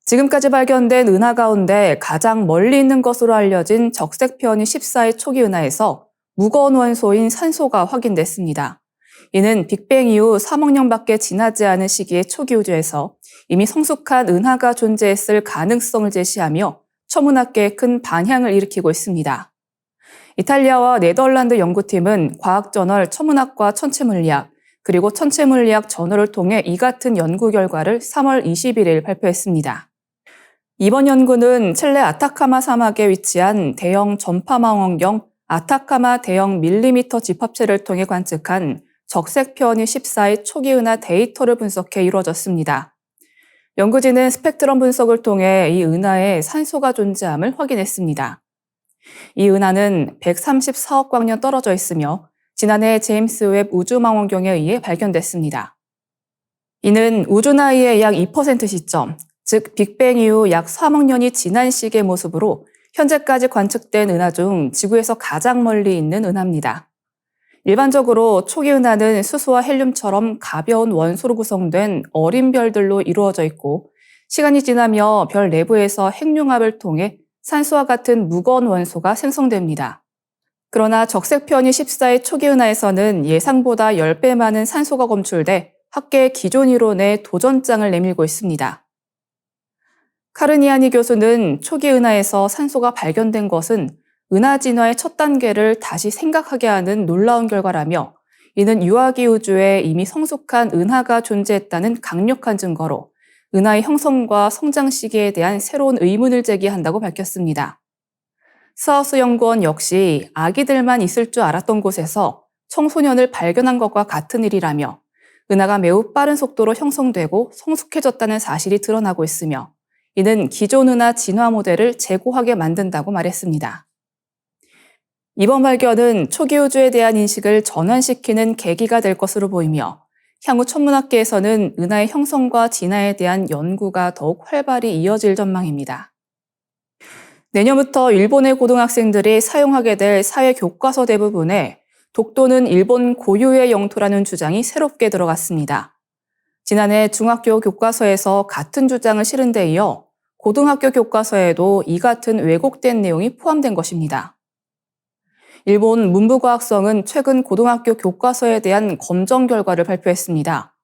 지금까지 발견된 은하 가운데 가장 멀리 있는 것으로 알려진 적색 편이 14의 초기 은하에서 무거운 원소인 산소가 확인됐습니다. 이는 빅뱅 이후 3억 년밖에 지나지 않은 시기의 초기 우주에서 이미 성숙한 은하가 존재했을 가능성을 제시하며 천문학계에 큰 반향을 일으키고 있습니다. 이탈리아와 네덜란드 연구팀은 과학저널 천문학과 천체물리학, 그리고 천체물리학 저널을 통해 이 같은 연구 결과를 3월 21일 발표했습니다. 이번 연구는 칠레 아타카마 사막에 위치한 대형 전파망원경 아타카마 대형 밀리미터 집합체를 통해 관측한 적색 편이 14의 초기 은하 데이터를 분석해 이루어졌습니다. 연구진은 스펙트럼 분석을 통해 이 은하에 산소가 존재함을 확인했습니다. 이 은하는 134억 광년 떨어져 있으며 지난해 제임스 웹 우주망원경에 의해 발견됐습니다. 이는 우주 나이의 약 2% 시점, 즉 빅뱅 이후 약 3억 년이 지난 시기의 모습으로 현재까지 관측된 은하 중 지구에서 가장 멀리 있는 은하입니다. 일반적으로 초기 은하는 수소와 헬륨처럼 가벼운 원소로 구성된 어린 별들로 이루어져 있고 시간이 지나며 별 내부에서 핵융합을 통해 산소와 같은 무거운 원소가 생성됩니다. 그러나 적색편이 14의 초기 은하에서는 예상보다 10배 많은 산소가 검출돼 학계의 기존 이론에 도전장을 내밀고 있습니다. 카르니아니 교수는 초기 은하에서 산소가 발견된 것은 은하 진화의 첫 단계를 다시 생각하게 하는 놀라운 결과라며 이는 유아기 우주에 이미 성숙한 은하가 존재했다는 강력한 증거로 은하의 형성과 성장 시기에 대한 새로운 의문을 제기한다고 밝혔습니다. 스하우스 연구원 역시 아기들만 있을 줄 알았던 곳에서 청소년을 발견한 것과 같은 일이라며 은하가 매우 빠른 속도로 형성되고 성숙해졌다는 사실이 드러나고 있으며 이는 기존 은하 진화 모델을 재고하게 만든다고 말했습니다. 이번 발견은 초기 우주에 대한 인식을 전환시키는 계기가 될 것으로 보이며 향후 천문학계에서는 은하의 형성과 진화에 대한 연구가 더욱 활발히 이어질 전망입니다. 내년부터 일본의 고등학생들이 사용하게 될 사회 교과서 대부분에 독도는 일본 고유의 영토라는 주장이 새롭게 들어갔습니다. 지난해 중학교 교과서에서 같은 주장을 실은 데 이어 고등학교 교과서에도 이 같은 왜곡된 내용이 포함된 것입니다. 일본 문부과학성은 최근 고등학교 교과서에 대한 검정 결과를 발표했습니다.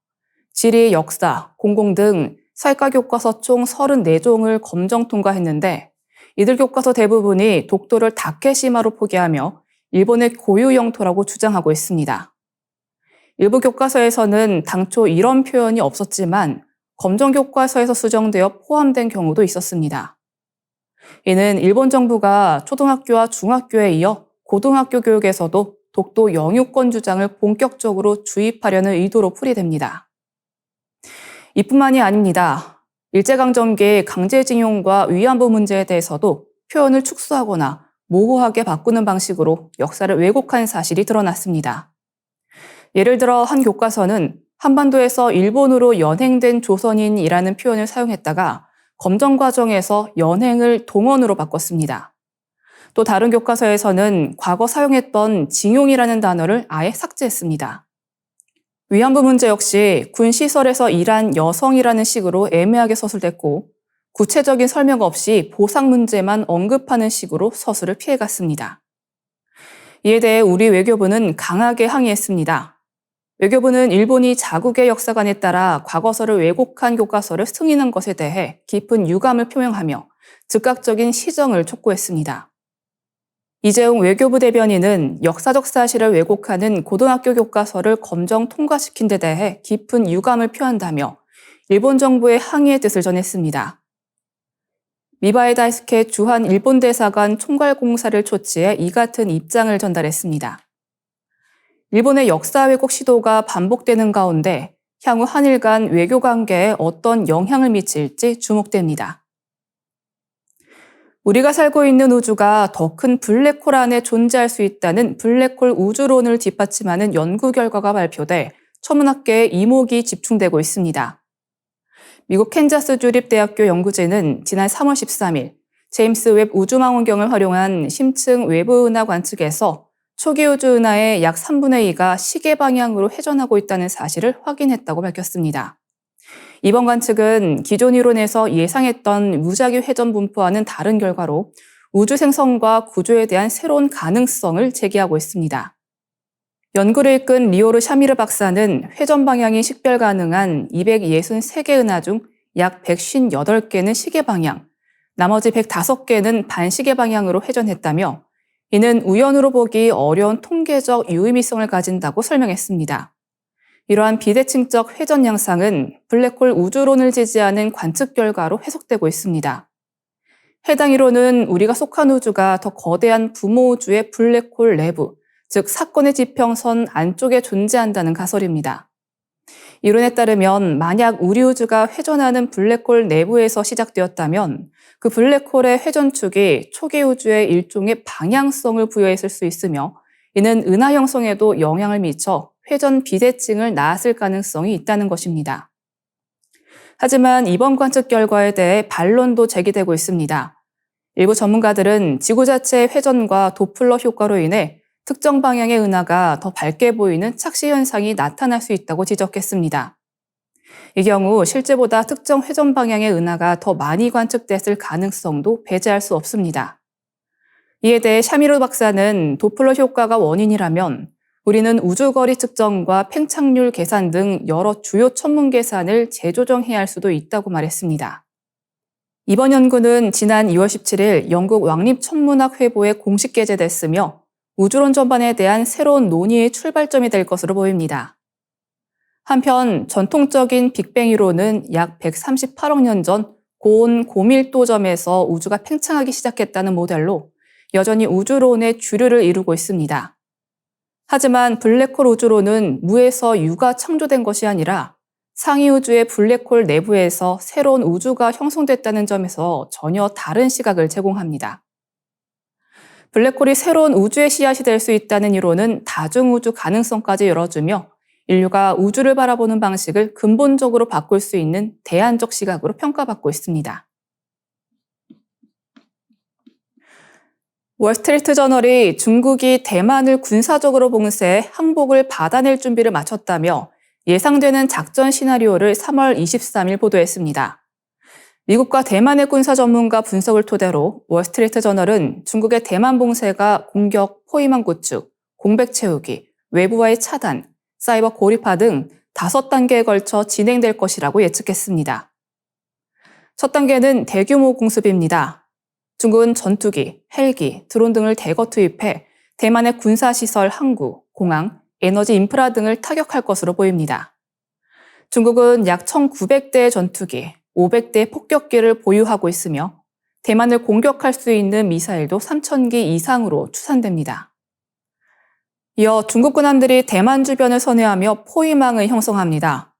지리, 역사, 공공 등 사회과 교과서 총 34종을 검정 통과했는데 이들 교과서 대부분이 독도를 다케시마로 포기하며 일본의 고유 영토라고 주장하고 있습니다. 일부 교과서에서는 당초 이런 표현이 없었지만 검정 교과서에서 수정되어 포함된 경우도 있었습니다. 이는 일본 정부가 초등학교와 중학교에 이어 고등학교 교육에서도 독도 영유권 주장을 본격적으로 주입하려는 의도로 풀이됩니다. 이뿐만이 아닙니다. 일제강점기 강제징용과 위안부 문제에 대해서도 표현을 축소하거나 모호하게 바꾸는 방식으로 역사를 왜곡한 사실이 드러났습니다. 예를 들어 한 교과서는 한반도에서 일본으로 연행된 조선인이라는 표현을 사용했다가 검정 과정에서 연행을 동원으로 바꿨습니다. 또 다른 교과서에서는 과거 사용했던 징용이라는 단어를 아예 삭제했습니다. 위안부 문제 역시 군시설에서 일한 여성이라는 식으로 애매하게 서술됐고 구체적인 설명 없이 보상 문제만 언급하는 식으로 서술을 피해갔습니다. 이에 대해 우리 외교부는 강하게 항의했습니다. 외교부는 일본이 자국의 역사관에 따라 과거서를 왜곡한 교과서를 승인한 것에 대해 깊은 유감을 표명하며 즉각적인 시정을 촉구했습니다. 이재용 외교부 대변인은 역사적 사실을 왜곡하는 고등학교 교과서를 검정 통과시킨 데 대해 깊은 유감을 표한다며 일본 정부의 항의의 뜻을 전했습니다. 미바에 다이스케 주한 일본 대사관 총괄공사를 초치해 이 같은 입장을 전달했습니다. 일본의 역사 왜곡 시도가 반복되는 가운데 향후 한일 간 외교 관계에 어떤 영향을 미칠지 주목됩니다. 우리가 살고 있는 우주가 더 큰 블랙홀 안에 존재할 수 있다는 블랙홀 우주론을 뒷받침하는 연구 결과가 발표돼 천문학계에 이목이 집중되고 있습니다. 미국 캔자스 주립대학교 연구진은 지난 3월 13일 제임스 웹 우주망원경을 활용한 심층 외부 은하 관측에서 초기 우주 은하의 약 3분의 2가 시계 방향으로 회전하고 있다는 사실을 확인했다고 밝혔습니다. 이번 관측은 기존 이론에서 예상했던 무작위 회전 분포와는 다른 결과로 우주 생성과 구조에 대한 새로운 가능성을 제기하고 있습니다. 연구를 이끈 리오르 샤미르 박사는 회전 방향이 식별 가능한 263개 은하 중 약 158개는 시계 방향, 나머지 105개는 반시계 방향으로 회전했다며 이는 우연으로 보기 어려운 통계적 유의미성을 가진다고 설명했습니다. 이러한 비대칭적 회전 양상은 블랙홀 우주론을 지지하는 관측 결과로 해석되고 있습니다. 해당 이론은 우리가 속한 우주가 더 거대한 부모 우주의 블랙홀 내부, 즉 사건의 지평선 안쪽에 존재한다는 가설입니다. 이론에 따르면 만약 우리 우주가 회전하는 블랙홀 내부에서 시작되었다면 그 블랙홀의 회전축이 초기 우주의 일종의 방향성을 부여했을 수 있으며 이는 은하 형성에도 영향을 미쳐 회전 비대칭을 낳았을 가능성이 있다는 것입니다. 하지만 이번 관측 결과에 대해 반론도 제기되고 있습니다. 일부 전문가들은 지구 자체의 회전과 도플러 효과로 인해 특정 방향의 은하가 더 밝게 보이는 착시 현상이 나타날 수 있다고 지적했습니다. 이 경우 실제보다 특정 회전 방향의 은하가 더 많이 관측됐을 가능성도 배제할 수 없습니다. 이에 대해 샤미르 박사는 도플러 효과가 원인이라면 우리는 우주거리 측정과 팽창률 계산 등 여러 주요 천문 계산을 재조정해야 할 수도 있다고 말했습니다. 이번 연구는 지난 2월 17일 영국 왕립천문학회보에 공식 게재됐으며 우주론 전반에 대한 새로운 논의의 출발점이 될 것으로 보입니다. 한편 전통적인 빅뱅 이론은 약 138억 년 전 고온 고밀도점에서 우주가 팽창하기 시작했다는 모델로 여전히 우주론의 주류를 이루고 있습니다. 하지만 블랙홀 우주론은 무에서 유가 창조된 것이 아니라 상위 우주의 블랙홀 내부에서 새로운 우주가 형성됐다는 점에서 전혀 다른 시각을 제공합니다. 블랙홀이 새로운 우주의 씨앗이 될 수 있다는 이론은 다중우주 가능성까지 열어주며 인류가 우주를 바라보는 방식을 근본적으로 바꿀 수 있는 대안적 시각으로 평가받고 있습니다. 월스트리트 저널이 중국이 대만을 군사적으로 봉쇄해 항복을 받아낼 준비를 마쳤다며 예상되는 작전 시나리오를 3월 23일 보도했습니다. 미국과 대만의 군사 전문가 분석을 토대로 월스트리트 저널은 중국의 대만 봉쇄가 공격, 포위망 구축, 공백 채우기, 외부와의 차단, 사이버 고립화 등 5단계에 걸쳐 진행될 것이라고 예측했습니다. 첫 단계는 대규모 공습입니다. 중국은 전투기, 헬기, 드론 등을 대거 투입해 대만의 군사시설, 항구, 공항, 에너지 인프라 등을 타격할 것으로 보입니다. 중국은 약 1,900대의 전투기, 500대의 폭격기를 보유하고 있으며 대만을 공격할 수 있는 미사일도 3,000기 이상으로 추산됩니다. 이어 중국 군함들이 대만 주변을 선회하며 포위망을 형성합니다.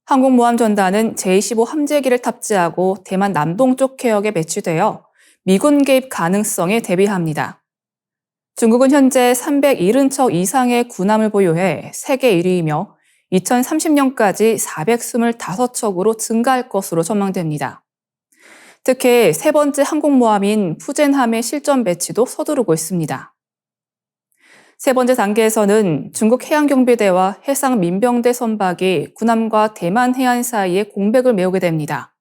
항공모함전단은 제-25 함재기를 탑재하고 대만 남동쪽 해역에 배치되어 미군 개입 가능성에 대비합니다. 중국은 현재 370척 이상의 군함을 보유해 세계 1위이며 2030년까지 425척으로 증가할 것으로 전망됩니다. 특히 세 번째 항공모함인 푸젠함의 실전 배치도 서두르고 있습니다. 세 번째 단계에서는 중국 해양경비대와 해상민병대 선박이 군함과 대만 해안 사이에 공백을 메우게 됩니다.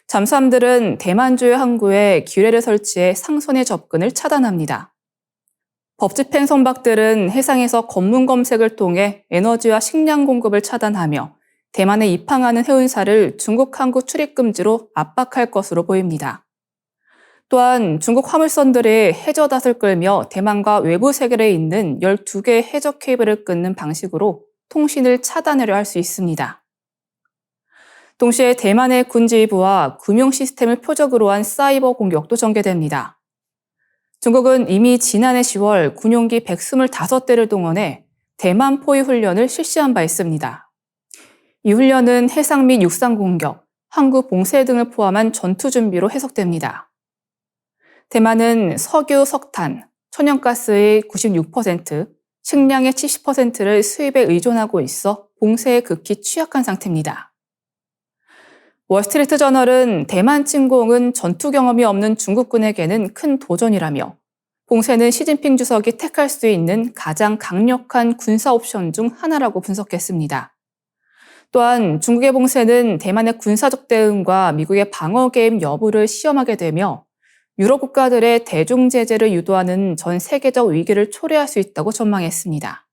잠수함들은 대만 주요 항구에 기뢰를 설치해 상선의 접근을 차단합니다. 법집행 선박들은 해상에서 검문 검색을 통해 에너지와 식량 공급을 차단하며 대만에 입항하는 해운사를 중국 항구 출입 금지로 압박할 것으로 보입니다. 또한 중국 화물선들이 해저닷을 끌며 대만과 외부 세계에 있는 12개의 해저 케이블을 끊는 방식으로 통신을 차단하려 할 수 있습니다. 동시에 대만의 군지휘부와 금융 시스템을 표적으로 한 사이버 공격도 전개됩니다. 중국은 이미 지난해 10월 군용기 125대를 동원해 대만 포위 훈련을 실시한 바 있습니다. 이 훈련은 해상 및 육상 공격, 항구 봉쇄 등을 포함한 전투 준비로 해석됩니다. 대만은 석유, 석탄, 천연가스의 96%, 식량의 70%를 수입에 의존하고 있어 봉쇄에 극히 취약한 상태입니다. 월스트리트 저널은 대만 침공은 전투 경험이 없는 중국군에게는 큰 도전이라며 봉쇄는 시진핑 주석이 택할 수 있는 가장 강력한 군사 옵션 중 하나라고 분석했습니다. 또한 중국의 봉쇄는 대만의 군사적 대응과 미국의 방어 개입 여부를 시험하게 되며 유럽 국가들의 대중 제재를 유도하는 전 세계적 위기를 초래할 수 있다고 전망했습니다.